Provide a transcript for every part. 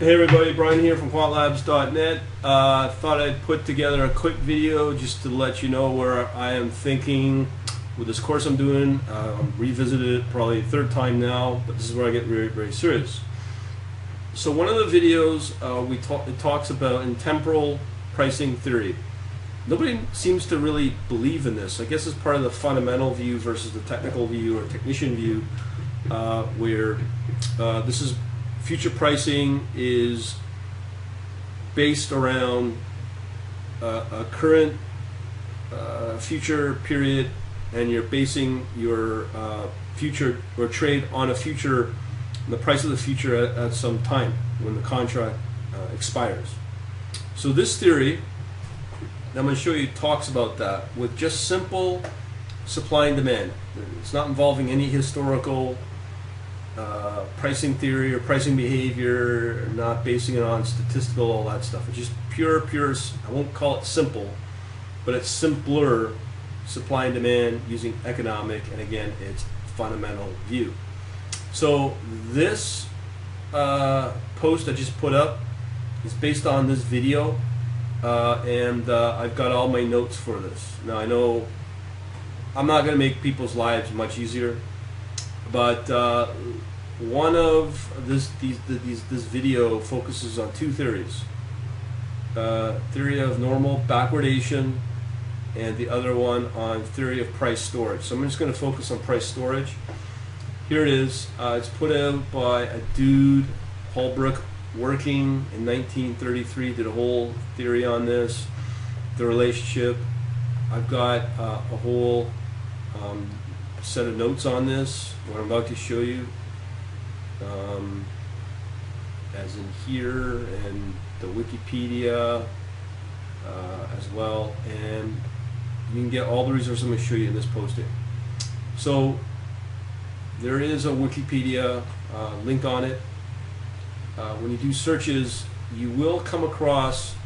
Hey everybody, Brian here from quantlabs.net. Thought I'd put together a quick video just to let you know where I am thinking with this course I'm doing. I'm revisited it probably the third time now, but this is where I get very, very serious. So one of the videos it talks about intertemporal pricing theory. Nobody seems to really believe in this. I guess it's part of the fundamental view versus the technical view or technician view, where this is future pricing is based around a current future period, and you're basing your future or trade on a future, the price of the future at some time when the contract expires. So this theory that I'm going to show you talks about that with just simple supply and demand. It's not involving any historical pricing theory or pricing behavior, not basing it on statistical, all that stuff. It's just pure, I won't call it simple, but it's simpler supply and demand using economic, and again, it's fundamental view. So this post I just put up is based on this video, and I've got all my notes for this. Now I know I'm not going to make people's lives much easier, but one of this video focuses on two theories: theory of normal backwardation, and the other one on theory of price storage. So I'm just going to focus on price storage. Here it is. It's put out by a dude, Holbrook, working in 1933. Did a whole theory on this, the relationship. I've got a whole set of notes on this, what I'm about to show you, as in here, and the Wikipedia as well, and you can get all the resources I'm going to show you in this posting. So there is a Wikipedia link on it. When you do searches, you will come across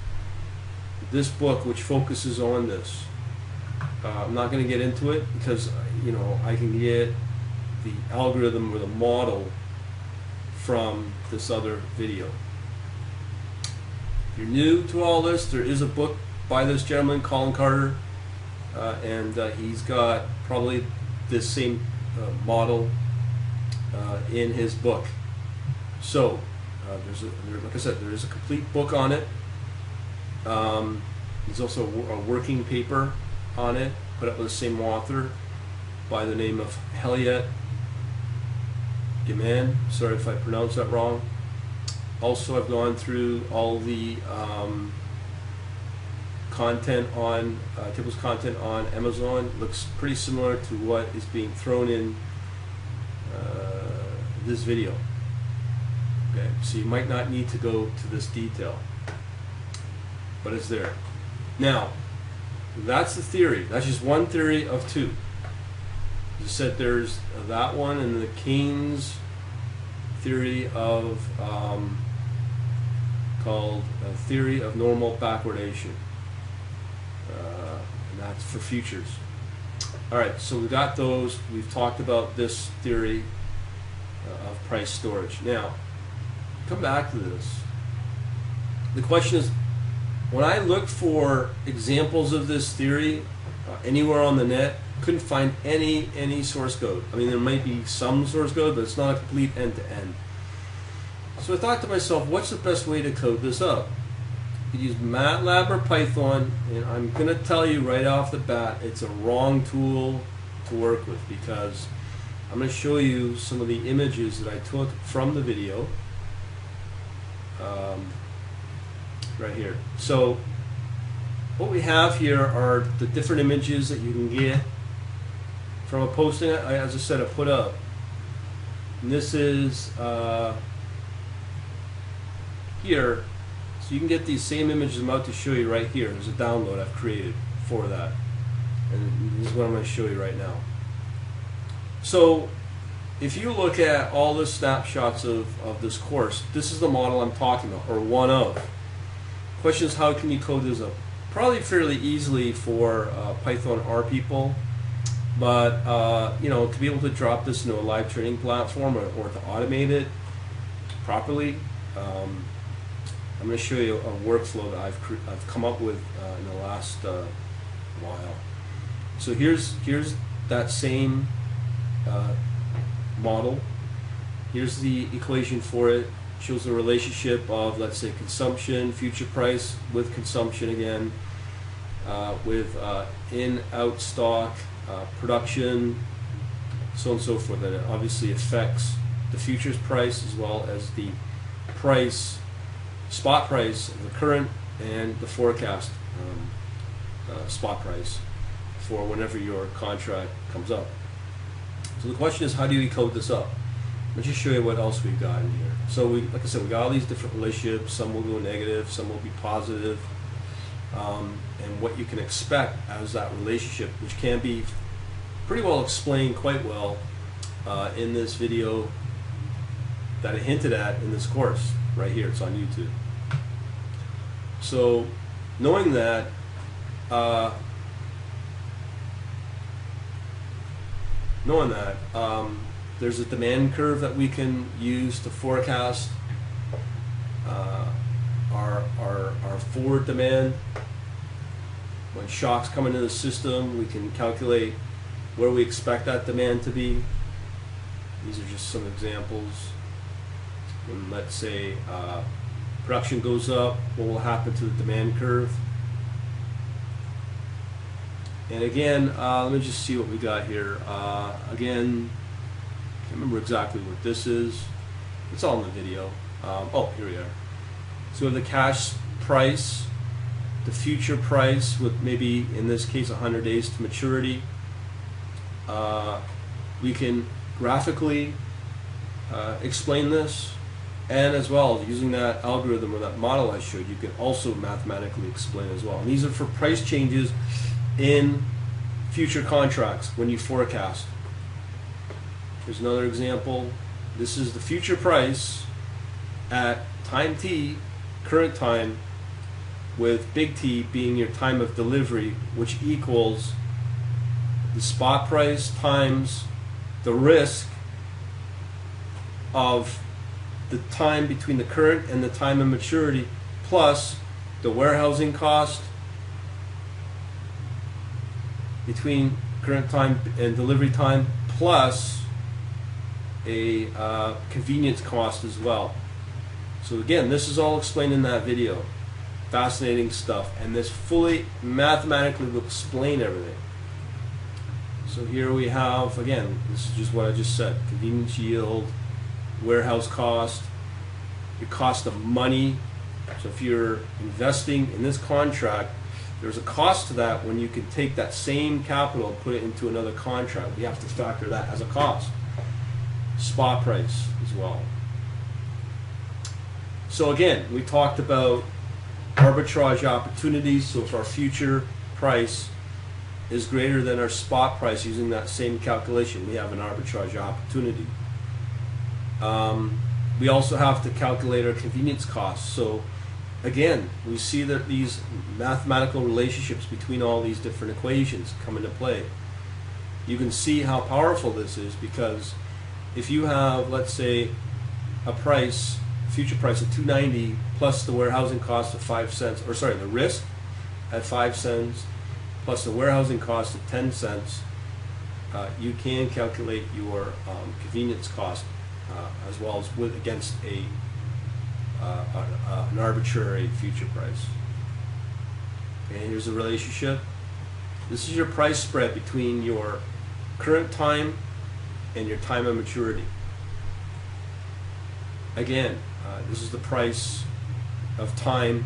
this book which focuses on this. I'm not going to get into it because I can get the algorithm or the model from this other video. If you're new to all this, there is a book by this gentleman, Colin Carter, and he's got probably this same model in his book. So like I said, there is a complete book on it. There's also a working paper on it, put up with the same author by the name of Heliot Gaman. Sorry if I pronounced that wrong. Also, I've gone through all the content on Tipple's content on Amazon. Looks pretty similar to what is being thrown in this video. Okay, so you might not need to go to this detail, but it's there. Now, that's the theory. That's just one theory of two. You said there's that one and the Keynes theory of called theory of normal backwardation, and that's for futures. All right, so we got those. We've talked about this theory of price storage. Now, come back to this. The question is, when I looked for examples of this theory anywhere on the net, couldn't find any source code. I mean, there might be some source code, but it's not a complete end-to-end. So I thought to myself, what's the best way to code this up? You could use Matlab or Python, and I'm going to tell you right off the bat, it's a wrong tool to work with, because I'm going to show you some of the images that I took from the video. Right here. So what we have here are the different images that you can get from a posting, as I said, I put up. And this is here. So you can get these same images I'm about to show you right here. There's a download I've created for that. And this is what I'm going to show you right now. So if you look at all the snapshots of this course, this is the model I'm talking about, or one of. Question is, how can you code this up? Probably fairly easily for Python R people, but to be able to drop this into a live training platform or to automate it properly, I'm going to show you a workflow that I've come up with in the last while. So here's that same model. Here's the equation for it. Shows the relationship of, let's say, consumption, future price with consumption again, with in, out stock, production, so on and so forth. And it obviously affects the futures price as well as the price, spot price of the current and the forecast spot price for whenever your contract comes up. So the question is, how do you code this up? Let me just show you what else we've got in here. So like I said, we got all these different relationships. Some will go negative, some will be positive, and what you can expect as that relationship, which can be pretty well explained quite well in this video that I hinted at in this course right here. It's on YouTube. So knowing that, there's a demand curve that we can use to forecast our forward demand. When shocks come into the system, we can calculate where we expect that demand to be. These are just some examples. When, let's say, production goes up, what will happen to the demand curve? And again, let me just see what we got here. Again, I can't remember exactly what this is. It's all in the video. Oh, here we are. So we have the cash price, the future price with maybe, in this case, 100 days to maturity. We can graphically explain this, and as well, using that algorithm or that model I showed, you can also mathematically explain as well. And these are for price changes in future contracts when you forecast. Here's another example. This is the future price at time t, current time, with big T being your time of delivery, which equals the spot price times the risk of the time between the current and the time of maturity, plus the warehousing cost between current time and delivery time, plus a convenience cost as well. So again, this is all explained in that video. Fascinating stuff, and this fully mathematically will explain everything. So here we have, again, this is just what I just said: convenience yield, warehouse cost, your cost of money. So if you're investing in this contract, there's a cost to that when you can take that same capital and put it into another contract. We have to factor that as a cost. Spot price as well. So again, we talked about arbitrage opportunities. So if our future price is greater than our spot price using that same calculation, we have an arbitrage opportunity. We also have to calculate our convenience costs. So again, we see that these mathematical relationships between all these different equations come into play. You can see how powerful this is, because if you have, let's say, a price, future price of $2.90 plus the warehousing cost of 5 cents, or sorry, the risk at 5 cents plus the warehousing cost of 10 cents, you can calculate your convenience cost as well as against an arbitrary future price. And here's the relationship. This is your price spread between your current time and your time of maturity. Again, this is the price of time,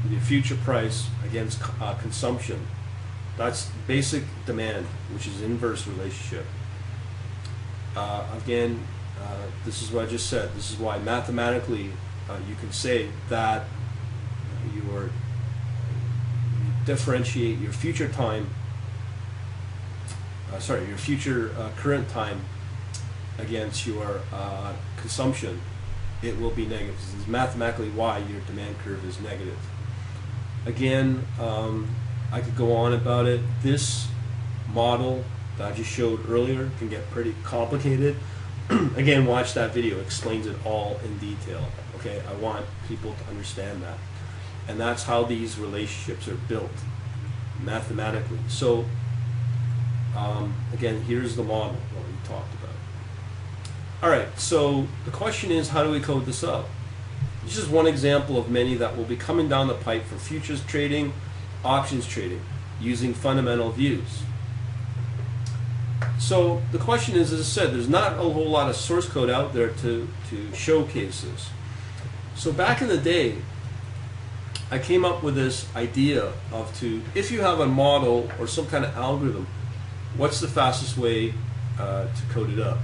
the future price against consumption. That's basic demand, which is inverse relationship. Again, this is what I just said. This is why mathematically you can say that you differentiate your future time, your future current time against your consumption. It will be negative. This is mathematically why your demand curve is negative. Again, I could go on about it. This model that I just showed earlier can get pretty complicated. Again, watch that video. It explains it all in detail. Okay, I want people to understand that. And that's how these relationships are built mathematically. So again, here's the model what we talked about. All right, so the question is, how do we code this up? This is one example of many that will be coming down the pipe for futures trading, options trading, using fundamental views. So the question is, as I said, there's not a whole lot of source code out there to showcase this. So back in the day, I came up with this idea of if you have a model or some kind of algorithm, what's the fastest way to code it up?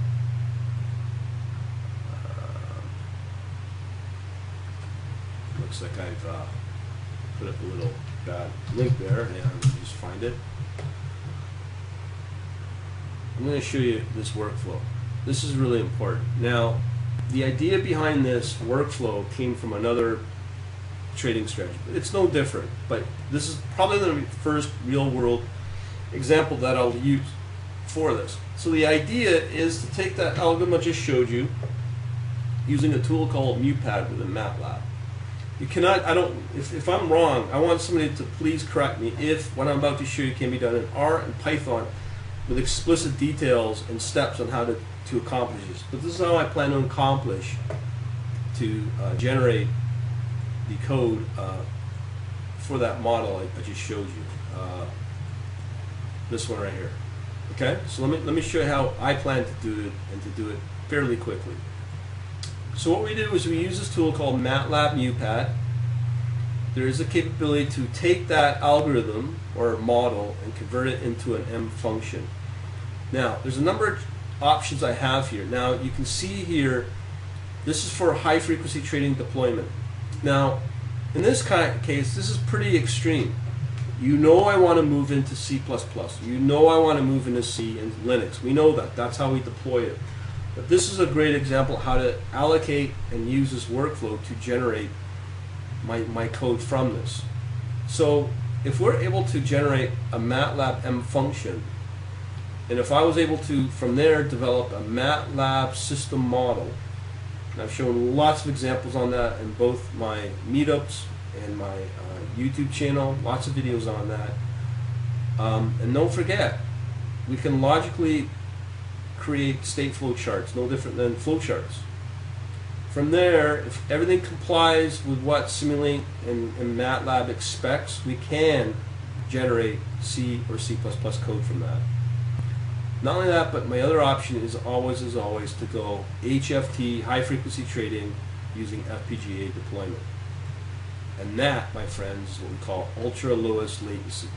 Looks like I've put up a little bad link there, and just find it. I'm going to show you this workflow. This is really important. Now, the idea behind this workflow came from another trading strategy. It's no different, but this is probably the first real-world example that I'll use for this. So the idea is to take that algorithm I just showed you using a tool called MuPad within Matlab. You cannot, if I'm wrong, I want somebody to please correct me if what I'm about to show you can be done in R and Python with explicit details and steps on how to accomplish this. But this is how I plan to accomplish to generate the code for that model I just showed you. This one right here. Okay, so let me show you how I plan to do it, and to do it fairly quickly. So what we do is we use this tool called Matlab MuPad. There is a capability to take that algorithm or model and convert it into an M function. Now, there's a number of options I have here. Now, you can see here, this is for high frequency trading deployment. Now, in this case, this is pretty extreme. You know I want to move into C++. You know I want to move into C and Linux. We know that. That's how we deploy it. But this is a great example of how to allocate and use this workflow to generate my code from this. So if we're able to generate a MATLAB M function, and if I was able to, from there, develop a MATLAB system model, and I've shown lots of examples on that in both my meetups and my YouTube channel, lots of videos on that. And don't forget, we can logically create state flow charts, no different than flow charts. From there, if everything complies with what Simulink and MATLAB expects, we can generate C or C++ code from that. Not only that, but my other option is always to go HFT, high frequency trading, using FPGA deployment. And that, my friends, is what we call ultra lowest latency.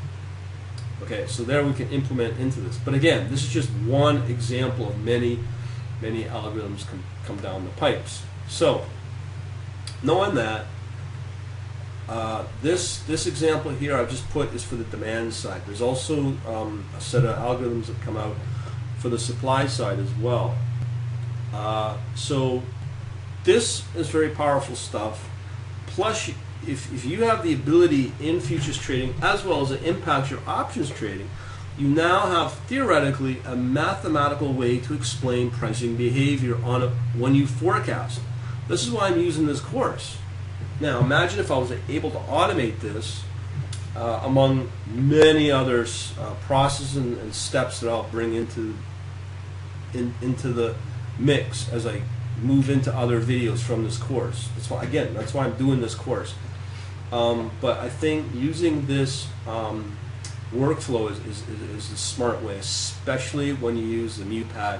Okay, so there we can implement into this. But again, this is just one example of many algorithms come down the pipes. So, knowing that, this example here I've just put is for the demand side. There's also a set of algorithms that come out for the supply side as well. So this is very powerful stuff. Plus, if you have the ability in futures trading as well as it impacts your options trading, you now have theoretically a mathematical way to explain pricing behavior when you forecast. This is why I'm using this course. Now imagine if I was able to automate this among many other processes and steps that I'll bring into the mix as I move into other videos from this course. That's why I'm doing this course. But I think using this workflow is a smart way, especially when you use the MuPad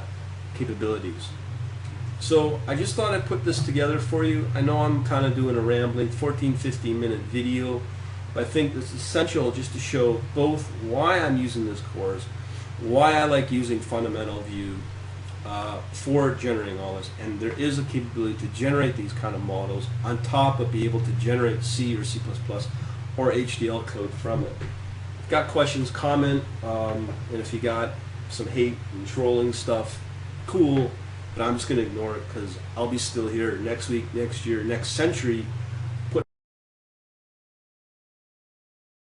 capabilities. So I just thought I'd put this together for you. I know I'm kind of doing a rambling 14-15 minute video, but I think it's essential just to show both why I'm using this course, why I like using fundamental view for generating all this, and there is a capability to generate these kind of models on top of being able to generate C or C++ or HDL code from it. If you've got questions, comment, and if you got some hate and trolling stuff, cool, but I'm just going to ignore it because I'll be still here next week, next year, next century